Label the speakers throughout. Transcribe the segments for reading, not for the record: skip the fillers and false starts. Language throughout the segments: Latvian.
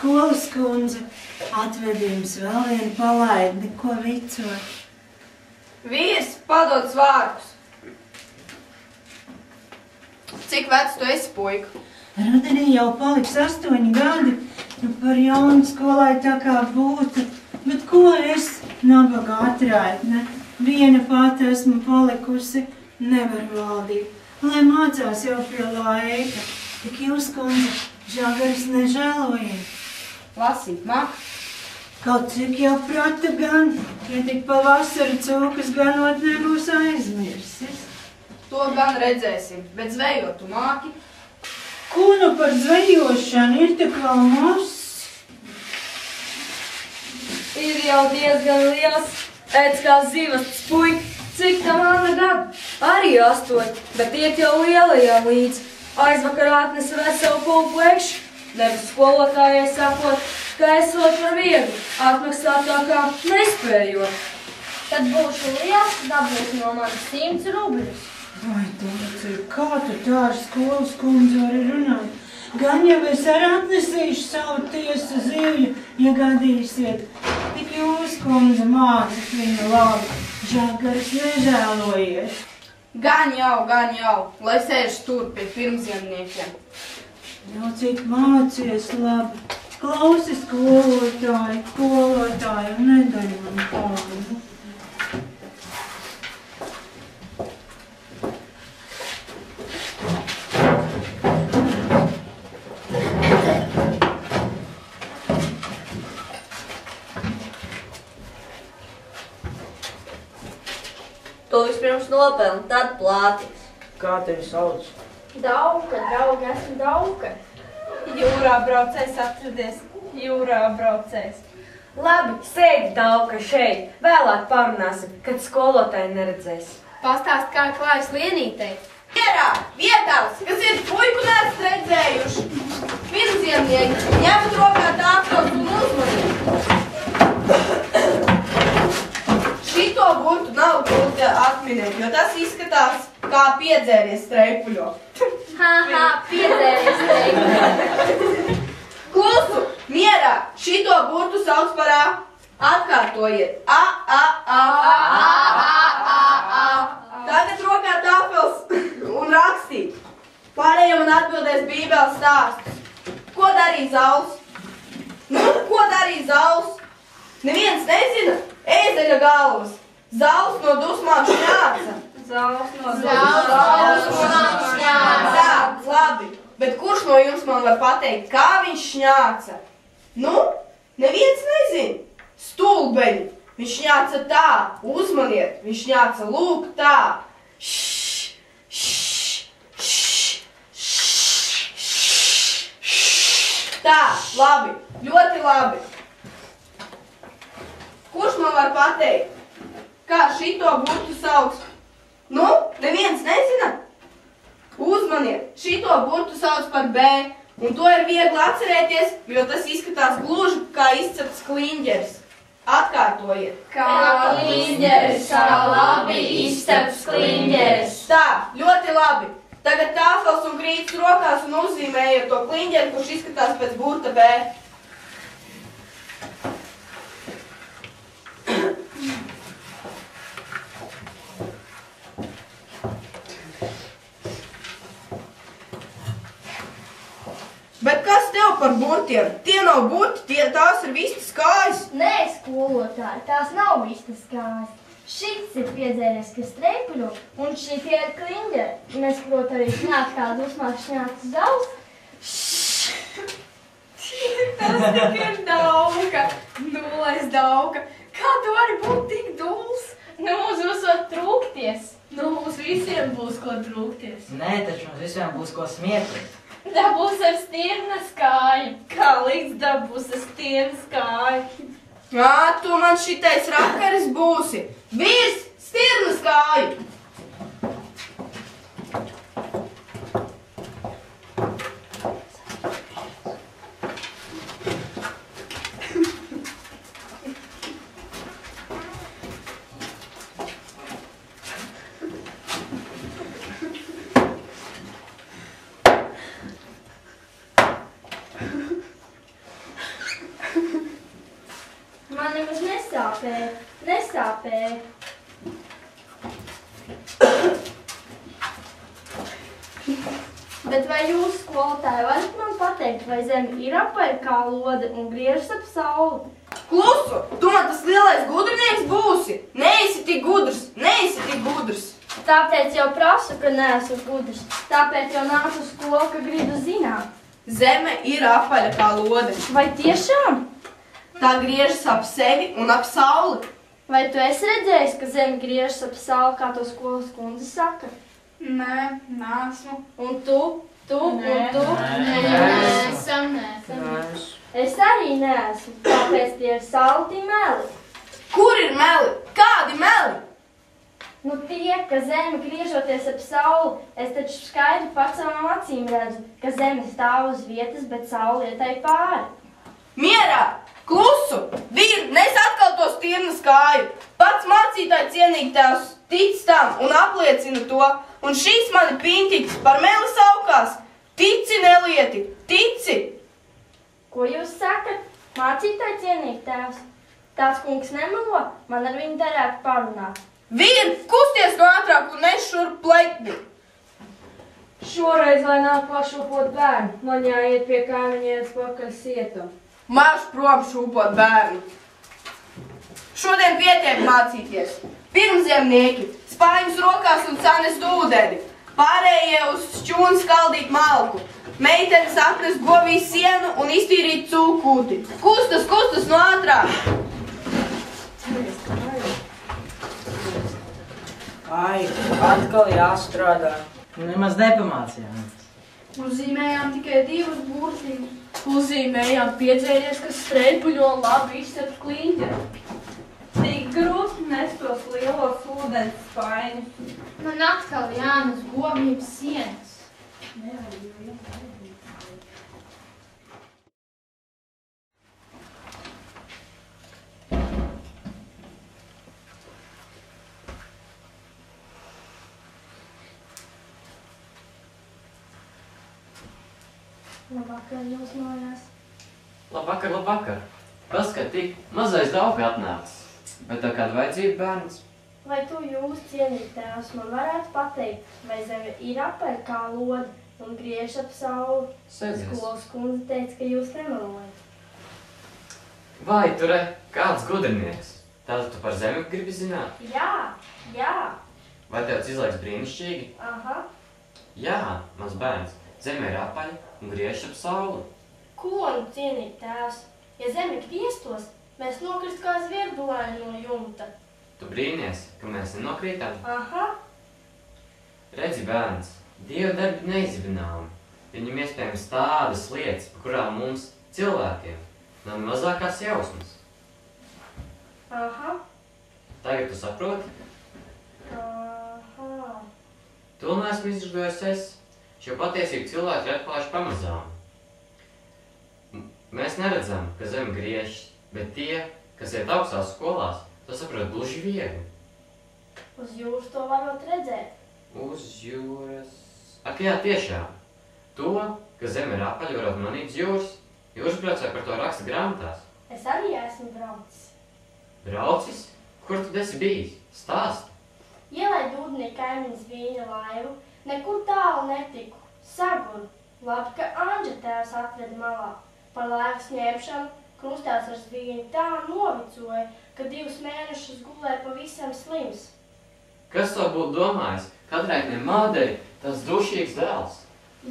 Speaker 1: skolas kundze atved jums vēl vienu palaidni, ko vicot.
Speaker 2: Vīrs, padod svārkus. Cik vecs tu esi, puika?
Speaker 1: Rudenī jau paliks 8 gadi, par jaunu skolai tā kā būtu, bet ko es, nabaga atraitne, viena pati esmu palikusi, nevaru valdīt, lai mācās jau pie laika, tik jūs, kundze, žagaras nežēlojiet.
Speaker 2: Lasīt, mak?
Speaker 1: Kaut cik jau prata gan, ja tik pavasara cūkas ganot nebūs aizmirsis.
Speaker 2: To gan redzēsim, bet zvejot tu māki?
Speaker 1: Ko nu par zvejošanu ir tik vēl mazs?
Speaker 3: Ir jau diezgan liels, ēdz kā zivasts puika, cik tam Anna gadu? Arī 8, bet iet jau lielajām līdz. Aizvakar atnesa veselu pulku ekšu, nevis skolotājai sakot, ka esot par viegli, atmaksātākā nespējot.
Speaker 4: Tad būšu liels, dabūs no manis 100 rubļus.
Speaker 1: Vai, Dārci, kā tu tā ar skolas kundzi vari runāt? Gan jau es arī atnesīšu savu tiesu zivju, ja gadīsiet. Tik jūs, kundze, mācat viņu labi, žagaras nežēlojiet.
Speaker 2: Gan jau, lai sēž tur pie pirmziemniekiem.
Speaker 1: Jau cik mācies labi, klausi skolotāju un nedari man tādu.
Speaker 3: To vispirms nopelni, tad plātīs.
Speaker 5: Kā tevi sauc?
Speaker 4: Dauka, draugi, esmu Dauka.
Speaker 6: Jūrā braucējs atradies. Jūrā braucējs.
Speaker 3: Labi, sēdi Dauka šeit. Vēlāk parunāsim, kad skolotāji neredzēs.
Speaker 4: Pastāst, kā klājas Lienītei.
Speaker 2: Mierā, vietās, kas ir puiku neesat redzējuši. Pirmziemnieki, ņemat rokā tāpros un uzmanīt. Šito burtu nav grūti atminēt, jo tas izskatās kā piedzēries streipuļo.
Speaker 4: Piedzēries streipuļo.
Speaker 2: Klusu, mierā, šito burtu sauc par A. Atkārtojiet. Tagad rokā tāpels un rakstīt. Pārējiem man atbildēs Bībeles stāstus. Ko darīja Zauls? Ko darīja Zauls? Neviens nezina? Ēzeļa galvas. Zauls no dusmām šņāca.
Speaker 6: Zauls no
Speaker 4: dusmām šņāca.
Speaker 2: Tā, labi. Bet kurš no jums man var pateikt, kā viņš šņāca? Neviens nezina. Stulbeņi. Viņš šņāca tā. Uzmaniet. Viņš šņāca lūk tā. Tā, labi. Ļoti labi. Kurš man var pateikt, kā šito burtu sauc? Neviens nezina? Uzmaniet, šito burtu sauc par B, un to ir viegli atcerēties, jo tas izskatās gluži kā izcepts kliņģeris. Atkārtojiet.
Speaker 4: Kā kliņģeris, kā labi izcepts kliņģeris.
Speaker 2: Tā, ļoti labi. Tagad tāfels un grītas rokās un uzzīmējiet to kliņģeri, kurš izskatās pēc burta B. Bet kas tev par burtiem? Tie nav burti, tās ir vistas kājas.
Speaker 4: Nē, skolotāji, tās nav vistas kājas. Šis ir piedzēries, kas streipuļo, un šitie ir kliņģeri. Nesprot arī šņāt kā dusmāk šņāts Zauls.
Speaker 6: Tas tik ir Dauka. Nulais Dauka. Kā tu vari būt tik dūls?
Speaker 4: Mums uzsot trūkties.
Speaker 6: Mums visiem būs ko trūkties.
Speaker 5: Nē, taču mums visiem būs ko smieties.
Speaker 4: Dabūs ar stirnas kāju.
Speaker 6: Kā līdz dabūs ar stirnas kāju.
Speaker 2: Tu man šitais rakaris būsi. Vīrs, stirnas kāju.
Speaker 4: nemaz nesāpēja. Bet vai jūs, skolotāji, varat man pateikt, vai zeme ir apaļa kā lode un griežas ap sauli?
Speaker 2: Klusu! Tu man tas lielais gudrinieks būsi! Neesi tik gudrs!
Speaker 4: Tāpēc jau prasu, ka neesmu gudrs. Tāpēc jau nācu uz skolu, ka gribu zināt.
Speaker 2: Zeme ir apaļa kā lode.
Speaker 4: Vai tiešām?
Speaker 2: Tā griežas ap sevi un ap sauli.
Speaker 4: Vai tu esi redzējis, ka zeme griežas ap sauli, kā to skolas kundze saka?
Speaker 6: Nē, nesmu.
Speaker 4: Un tu?
Speaker 6: Nesam.
Speaker 4: Es arī neesmu, tāpēc tie ir salti meli.
Speaker 2: Kur ir meli? Kādi meli?
Speaker 4: Nu tie, ka zeme griežoties ap sauli, es taču skaidri par savām acīm redzu, ka zeme stāv uz vietas, bet saule iet tai pāri.
Speaker 2: Mierā! Klusu! Vīri, nes atkal to stirnas kāju! Pats mācītāji cienīgi tēvs tic tam un apliecina to, un šīs mani pintiķis par meli saukās. Tici, nelieti! Tici!
Speaker 4: Ko jūs sakat? Mācītāji cienīgi tēvs? Tāds kungs nemelo, man ar viņu derētu parunāt.
Speaker 2: Vīri, kusties no ātrāk un nes šurp pleķi!
Speaker 3: Šoreiz lai nāk pašūpot bērnu, man jāiet pie kaimiņienes pakaļ sietam.
Speaker 2: Marš prom šūpot bērnu! Šodien pietiek mācīties. Pirmzemnieki, spaiņus rokās un sanest ūdeni. Pārējie uz šķūnu skaldīt malku. Meitenes atnes govīs sienu un iztīrīt cūkūti. Kustas no ātrāk!
Speaker 5: Ai, atkal jāstrādā. Nemaz nepamācījāmies.
Speaker 6: Uzzīmējām tikai 2 burtiņus. Uzzīmējām piedzēries, kas streipuļo labi izcep kliņģeri.
Speaker 3: Tik grūti nes tos lielos ūdens spaiņus.
Speaker 6: Man atkal jānes govības sienas.
Speaker 4: Labvakar, jūs mājās.
Speaker 7: Labvakar. Paskat, tik mazais Dauka atnācis. Bet tev kāda vajadzība bērns?
Speaker 4: Vai tu jūs, cienīgi tēvs, man varētu pateikt, vai zeme ir apaļa kā lode un griež ap sauli?
Speaker 7: Sēdies.
Speaker 4: Skolas kundze teica, ka jūs nemelojat.
Speaker 7: Vai tu re, kāds gudrinieks? Tātad tu par zemi gribi zināt?
Speaker 4: Jā.
Speaker 7: Vai tev tas izlaiks brīnišķīgi?
Speaker 4: Aha.
Speaker 7: Jā, mans bērns. Zeme ir apaļa un griež ap sauli.
Speaker 4: Ko nu, cienīgi tēvs? Ja zeme grieztos, mēs nokrist kā zvierbulēni no jumta.
Speaker 7: Tu brīnies, ka mēs nenokrītām?
Speaker 4: Aha.
Speaker 7: Redzi, bērns, Dieva darbi neizvināmi. Viņam iespējams tādas lietas, par kurām mums, cilvēkiem, nav ne mazākās jausmas.
Speaker 4: Aha.
Speaker 7: Tagad tu saproti?
Speaker 4: Aha.
Speaker 7: To neesmu izrunājis es. Šo patiesību cilvēki ir atklājuši pamazām. Mēs neredzam, ka zeme griežas, bet tie, kas iet augstās skolās, to saprot gluži viegli.
Speaker 4: Uz jūras to varot redzēt.
Speaker 7: Uz jūras... Ak jā, tiešām. To, ka zeme ir apaļa, varot manīt uz jūras. Jūrasbraucēji par to raksta grāmatās.
Speaker 4: Es arī esmu braucis.
Speaker 7: Braucis? Kur tu esi bijis? Stāsti.
Speaker 4: Ielai dūdnī kaimiņas vīņa laivu, nekur tālu netiku. Saguru. Labi, ka Anģa tēvs atveda malā. Par laivas ņemšanu krustās ar zvīņu tā novicoja, ka 2 mēnešus gulēja pavisam slims.
Speaker 7: Kas to būtu domājis? Katraitniem mādei tas dušīgs dēls.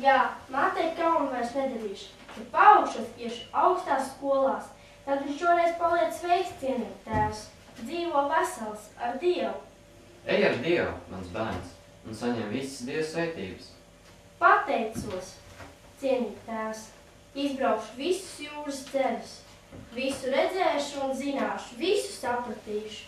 Speaker 4: Jā, mātei kaunu vairs nedarīšu. Ja paaugšos iešu augstās skolās, tad viņš šoreiz paliec sveiks, cienīgi tēvs. Dzīvo vesels, ar Dievu.
Speaker 7: Ej ar Dievu, mans bērns, un saņem visas Dieva sveitības.
Speaker 4: Pateicos, cienīgi tēvs. Izbraukšu visus jūras ceļus. Visu redzēšu un zināšu, visu sapratīšu.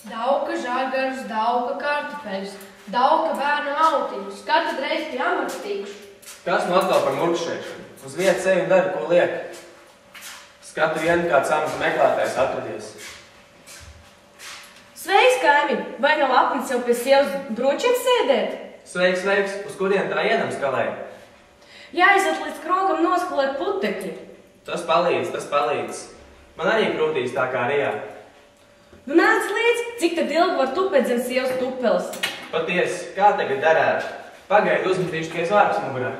Speaker 6: Dauka žagarus, dauka kartupeļus, dauka bērna autiņus. Kad tad reiz pie amata tikšu?
Speaker 8: Kas nu atkal par murkšēšanu? Uz vietas eju un daru, ko liek. Skatu vienu kāds amata meklētājs atradies.
Speaker 3: Sveiks, kaimiņ! Vai nav apnicis jau pie sievas bročiem sēdēt?
Speaker 8: Sveiks, sveiks, uz kurien tā iedam skalē?
Speaker 3: Jāiziet līdz krogam noskalēt putekļi.
Speaker 8: Tas palīdz. Man arī krūtīs tā kā Rijā.
Speaker 3: Nu nāc līdz, cik tad ilgi var tupēt zem sievas tupeles?
Speaker 8: Patiesi, kā tagad darētu? Pagaidi, uzmetīšu tikai svārpas mugurā.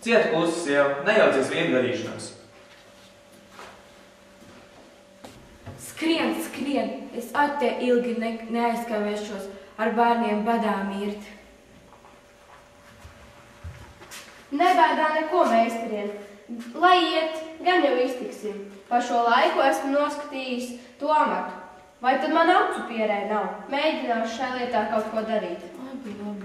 Speaker 8: Ciet klusi, sieva, nejaucies vīru darīšanās.
Speaker 3: Skrien, es ar te ilgi neaizkavēšos ar bērniem badā mirt.
Speaker 2: Nebaidā neko, meistarien. Lai iet, gan jau iztiksim. Par šo laiku esmu noskatījis to amatu. Vai tad man acu pierē nav? Mēģināšu šai lietā kaut ko darīt.
Speaker 3: Labi.